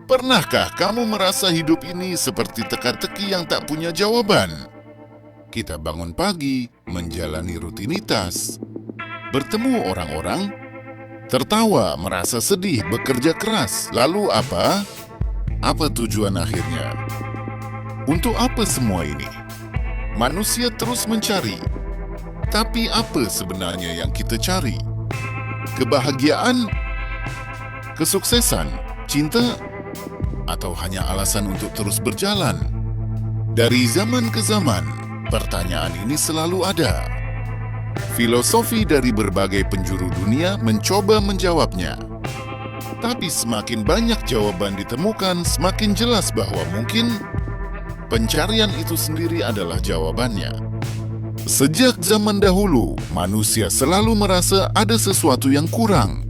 Pernahkah kamu merasa hidup ini seperti teka-teki yang tak punya jawaban? Kita bangun pagi, menjalani rutinitas, bertemu orang-orang, tertawa, merasa sedih, bekerja keras. Lalu apa? Apa tujuan akhirnya? Untuk apa semua ini? Manusia terus mencari. Tapi apa sebenarnya yang kita cari? Kebahagiaan? Kesuksesan? Cinta? Atau hanya alasan untuk terus berjalan? Dari zaman ke zaman, pertanyaan ini selalu ada. Filosofi dari berbagai penjuru dunia mencoba menjawabnya. Tapi semakin banyak jawaban ditemukan, semakin jelas bahwa mungkin pencarian itu sendiri adalah jawabannya. Sejak zaman dahulu, manusia selalu merasa ada sesuatu yang kurang.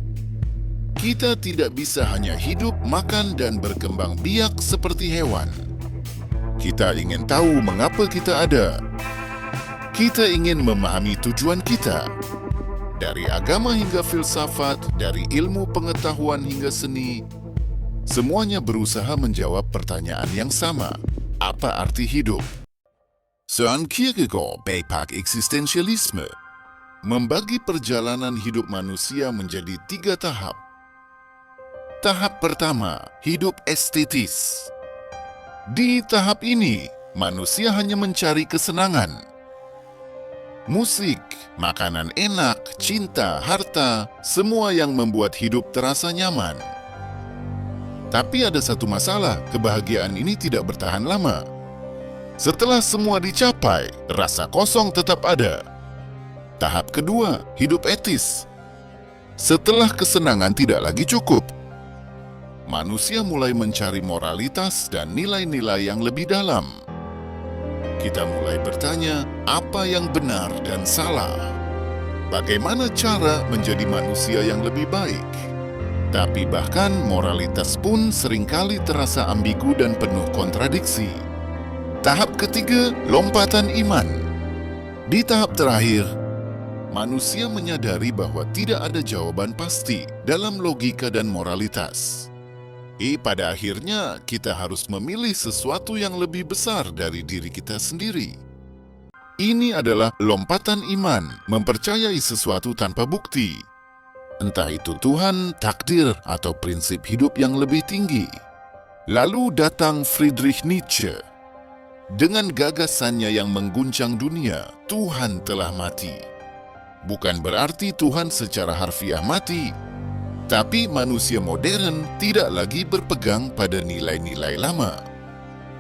Kita tidak bisa hanya hidup, makan, dan berkembang biak seperti hewan. Kita ingin tahu mengapa kita ada. Kita ingin memahami tujuan kita. Dari agama hingga filsafat, dari ilmu pengetahuan hingga seni, semuanya berusaha menjawab pertanyaan yang sama. Apa arti hidup? Søren Kierkegaard beipak eksistensialisme, membagi perjalanan hidup manusia menjadi 3 tahap. Tahap pertama, hidup estetis. Di tahap ini, manusia hanya mencari kesenangan. Musik, makanan enak, cinta, harta, semua yang membuat hidup terasa nyaman. Tapi ada satu masalah, kebahagiaan ini tidak bertahan lama. Setelah semua dicapai, rasa kosong tetap ada. Tahap kedua, hidup etis. Setelah kesenangan tidak lagi cukup, manusia mulai mencari moralitas dan nilai-nilai yang lebih dalam. Kita mulai bertanya, apa yang benar dan salah? Bagaimana cara menjadi manusia yang lebih baik? Tapi bahkan moralitas pun seringkali terasa ambigu dan penuh kontradiksi. Tahap ketiga, lompatan iman. Di tahap terakhir, manusia menyadari bahwa tidak ada jawaban pasti dalam logika dan moralitas. Pada akhirnya, kita harus memilih sesuatu yang lebih besar dari diri kita sendiri. Ini adalah lompatan iman, mempercayai sesuatu tanpa bukti. Entah itu Tuhan, takdir, atau prinsip hidup yang lebih tinggi. Lalu datang Friedrich Nietzsche. Dengan gagasannya yang mengguncang dunia, Tuhan telah mati. Bukan berarti Tuhan secara harfiah mati, tapi manusia modern tidak lagi berpegang pada nilai-nilai lama.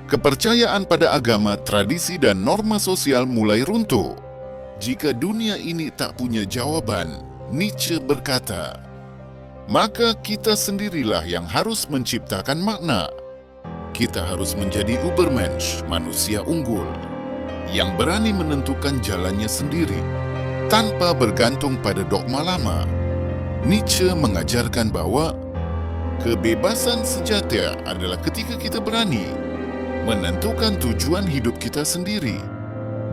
Kepercayaan pada agama, tradisi, dan norma sosial mulai runtuh. Jika dunia ini tak punya jawaban, Nietzsche berkata, maka kita sendirilah yang harus menciptakan makna. Kita harus menjadi Übermensch, manusia unggul, yang berani menentukan jalannya sendiri, tanpa bergantung pada dogma lama. Nietzsche mengajarkan bahwa kebebasan sejati adalah ketika kita berani menentukan tujuan hidup kita sendiri,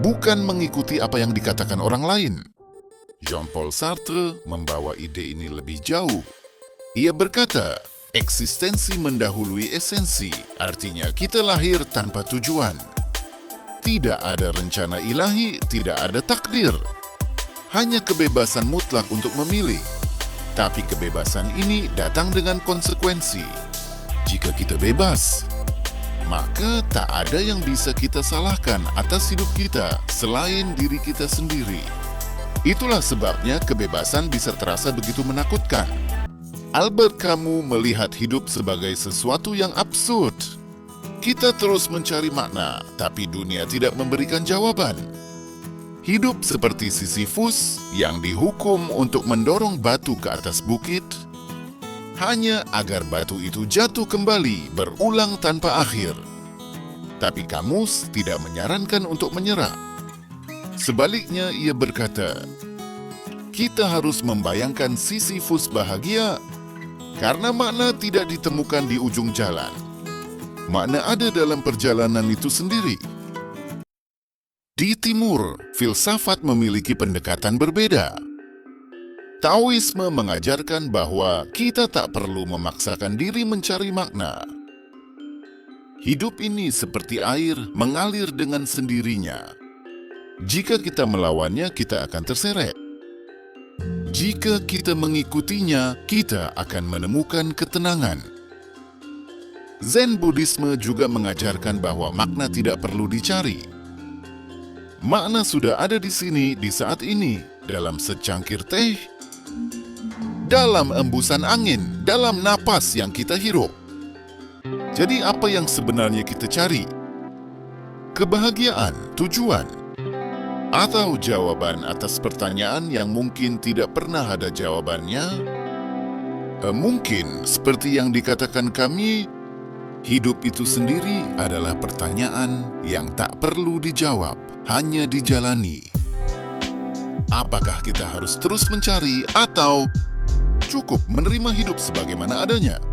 bukan mengikuti apa yang dikatakan orang lain. Jean-Paul Sartre membawa ide ini lebih jauh. Ia berkata, eksistensi mendahului esensi, artinya kita lahir tanpa tujuan. Tidak ada rencana ilahi, tidak ada takdir. Hanya kebebasan mutlak untuk memilih. Tapi kebebasan ini datang dengan konsekuensi. Jika kita bebas, maka tak ada yang bisa kita salahkan atas hidup kita selain diri kita sendiri. Itulah sebabnya kebebasan bisa terasa begitu menakutkan. Albert Camus melihat hidup sebagai sesuatu yang absurd. Kita terus mencari makna, tapi dunia tidak memberikan jawaban. Hidup seperti Sisyphus yang dihukum untuk mendorong batu ke atas bukit, hanya agar batu itu jatuh kembali, berulang tanpa akhir. Tapi Camus tidak menyarankan untuk menyerah. Sebaliknya, ia berkata, kita harus membayangkan Sisyphus bahagia karena makna tidak ditemukan di ujung jalan. Makna ada dalam perjalanan itu sendiri. Di timur, filsafat memiliki pendekatan berbeda. Taoisme mengajarkan bahwa kita tak perlu memaksakan diri mencari makna. Hidup ini seperti air mengalir dengan sendirinya. Jika kita melawannya, kita akan terseret. Jika kita mengikutinya, kita akan menemukan ketenangan. Zen Buddhisme juga mengajarkan bahwa makna tidak perlu dicari. Makna sudah ada di sini, di saat ini, dalam secangkir teh, dalam embusan angin, dalam napas yang kita hirup. Jadi apa yang sebenarnya kita cari? Kebahagiaan, tujuan, atau jawaban atas pertanyaan yang mungkin tidak pernah ada jawabannya? Mungkin seperti yang dikatakan kami, hidup itu sendiri adalah pertanyaan yang tak perlu dijawab, hanya dijalani. Apakah kita harus terus mencari atau cukup menerima hidup sebagaimana adanya?